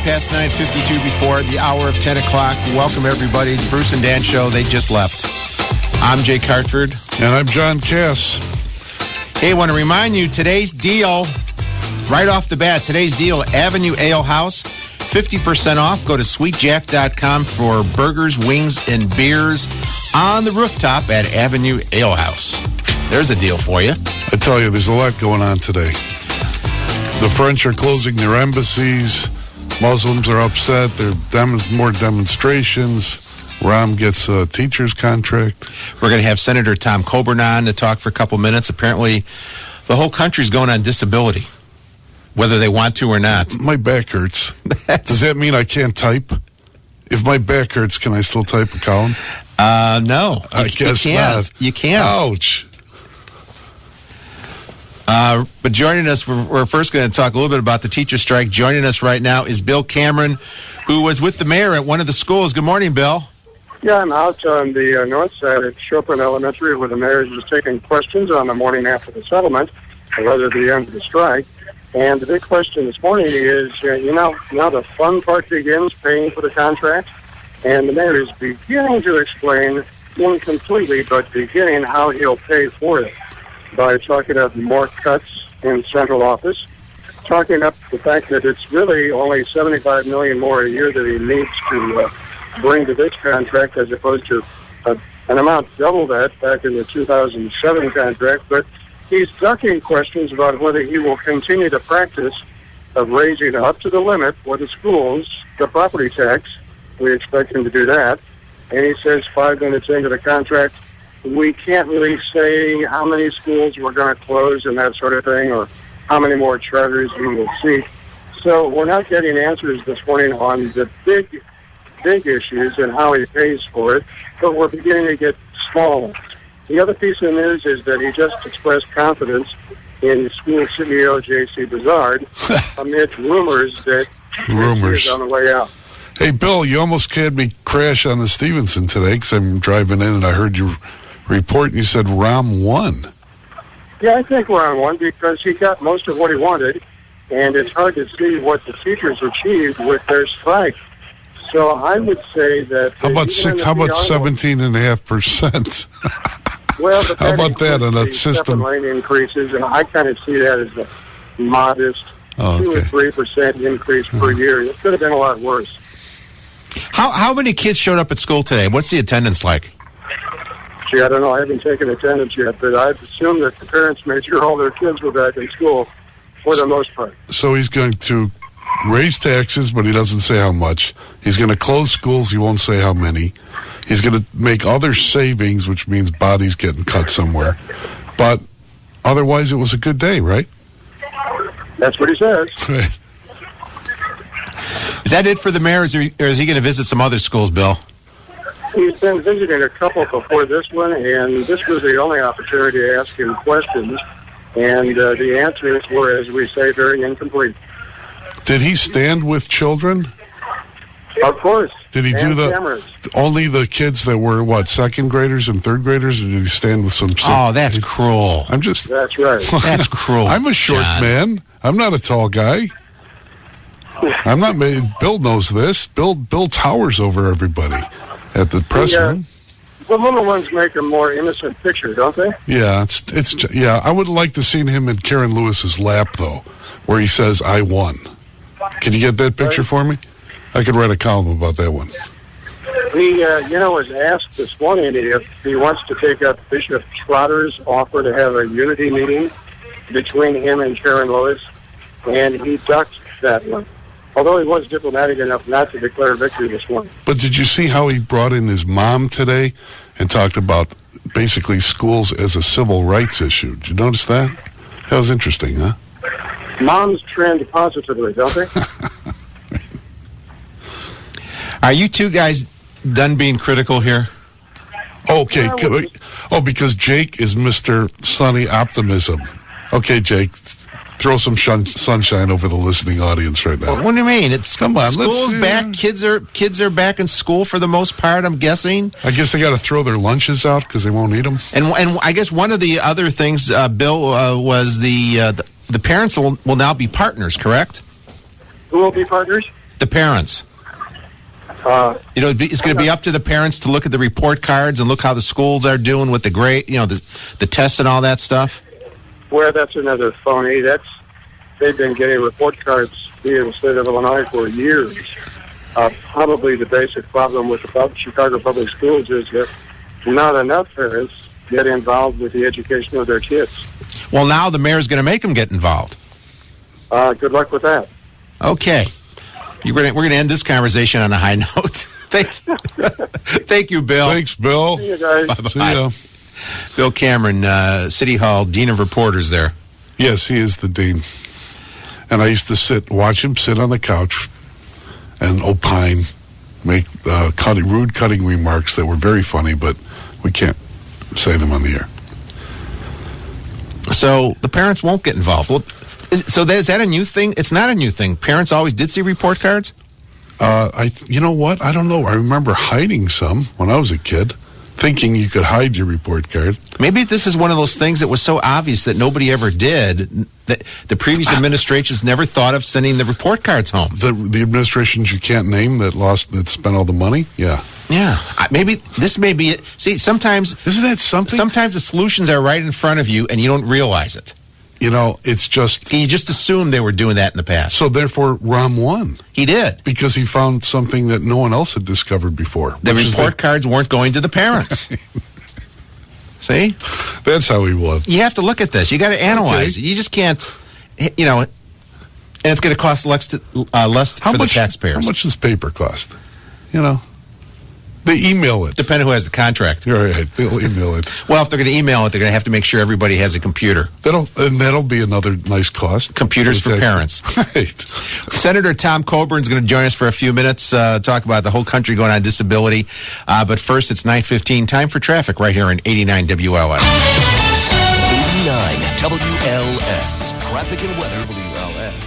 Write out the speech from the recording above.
past 9:52 before the hour of 10 o'clock. Welcome, everybody. The Bruce and Dan Show. They just left. I'm Jake Hartford. And I'm John Cass. Hey, I want to remind you, today's deal, right off the bat, today's deal, Avenue Ale House, 50% off. Go to sweetjack.com for burgers, wings, and beers on the rooftop at Avenue Ale House. There's a deal for you. I tell you, there's a lot going on today. The French are closing their embassies. Muslims are upset. There are more demonstrations. Rahm gets a teacher's contract. We're going to have Senator Tom Coburn on to talk for a couple minutes. Apparently, the whole country's going on disability, whether they want to or not. My back hurts. Does that mean I can't type? If my back hurts, can I still type a column? No. I guess not. You can't. Ouch. But joining us, we're first going to talk a little bit about the teacher strike. Joining us right now is Bill Cameron, who was with the mayor at one of the schools. Good morning, Bill. Yeah, I'm out on the north side at Chopin Elementary where the mayor is just taking questions on the morning after the settlement, or rather the end of the strike. And the big question this morning is, now the fun part begins, paying for the contract. And the mayor is beginning to explain, incompletely, but beginning how he'll pay for it, by talking about more cuts in central office, talking up the fact that it's really only $75 million more a year that he needs to bring to this contract, as opposed to an amount double that back in the 2007 contract. But he's ducking questions about whether he will continue the practice of raising up to the limit for the schools the property tax. We expect him to do that. And he says 5 minutes into the contract, we can't really say how many schools we're going to close and that sort of thing, or how many more charters we will seek. So we're not getting answers this morning on the big issues and how he pays for it, but we're beginning to get small ones. The other piece of news is that he just expressed confidence in school CEO J.C. Brizard amid rumors that he's on the way out. Hey, Bill, you almost had me crash on the Stevenson today because I'm driving in and I heard you report and you said Rahm won. Yeah, I think Rahm won because he got most of what he wanted, and it's hard to see what the teachers achieved with their strike. So I would say that... How about 17.5%? Well, but how about that on that system? Lane increases, and I kind of see that as a modest 2 or 3% increase per year. It could have been a lot worse. How many kids showed up at school today? What's the attendance like? Gee, I don't know. I haven't taken attendance yet, but I assume that the parents made sure all their kids were back in school for the most part. So he's going to raise taxes, but he doesn't say how much. He's going to close schools. He won't say how many. He's going to make other savings, which means bodies getting cut somewhere. But otherwise, it was a good day, right? That's what he says. Right. Is that it for the mayor, or is he going to visit some other schools, Bill? He's been visiting a couple before this one, and this was the only opportunity to ask him questions. And the answers were, as we say, very incomplete. Did he stand with children? Of course. Did he do only the kids that were, second graders and third graders, or did he stand with some... Oh, that's cruel. That's right. That's cruel. I'm a short man. I'm not a tall guy. I'm not made. Bill knows this. Bill towers over everybody at the press room. The little ones make a more innocent picture, don't they? Yeah, yeah. I would like to see him in Karen Lewis's lap, though, where he says, "I won." Can you get that picture for me? I could write a column about that one. He, was asked this morning if he wants to take up Bishop Trotter's offer to have a unity meeting between him and Karen Lewis, and he ducked that one. Although he was diplomatic enough not to declare victory this morning. But did you see how he brought in his mom today and talked about basically schools as a civil rights issue? Did you notice that? That was interesting, huh? Moms trend positively, don't they? Are you two guys done being critical here? Okay. Because Jake is Mr. Sunny Optimism. Okay, Jake. Throw some sunshine over the listening audience right now. What do you mean? Come on, school's back. Kids are back in school for the most part, I'm guessing. I guess they got to throw their lunches out because they won't eat them. And I guess one of the other things, Bill, was the parents will now be partners, correct? Who will be partners? The parents. It's going to be up to the parents to look at the report cards and look how the schools are doing with the grade, the tests and all that stuff. Well, that's another phony. They've been getting report cards here in the state of Illinois for years. Probably the basic problem with the Chicago public schools is that not enough parents get involved with the education of their kids. Well, now the mayor's going to make them get involved. Good luck with that. Okay. We're going to end this conversation on a high note. Thank you, Bill. Thanks, Bill. See you guys. Bye-bye. See ya. Bill Cameron, City Hall, Dean of Reporters there. Yes, he is the dean. And I used to watch him sit on the couch and opine, make rude cutting remarks that were very funny, but we can't say them on the air. So the parents won't get involved. Well, is that a new thing? It's not a new thing. Parents always did see report cards? You know what? I don't know. I remember hiding some when I was a kid, thinking you could hide your report card. Maybe this is one of those things that was so obvious that nobody ever did, that the previous administrations never thought of sending the report cards home. The administrations you can't name that spent all the money? Yeah. Yeah. Maybe this may be it. See, sometimes... Isn't that something? Sometimes the solutions are right in front of you and you don't realize it. It's just... You just assumed they were doing that in the past. So therefore, Rahm won. He did. Because he found something that no one else had discovered before. The report cards weren't going to the parents. See? That's how he won. You have to look at this. You got to analyze it. You just can't, and it's going to cost less for the taxpayers. How much does paper cost? They email it. Depending who has the contract. You're right. They'll email it. Well, if they're going to email it, they're going to have to make sure everybody has a computer. That'll be another nice cost. Computers for parents. Right. Senator Tom Coburn's going to join us for a few minutes, talk about the whole country going on disability. But first, it's 9:15. Time for traffic right here on 89 WLS. 89 WLS. Traffic and weather. WLS.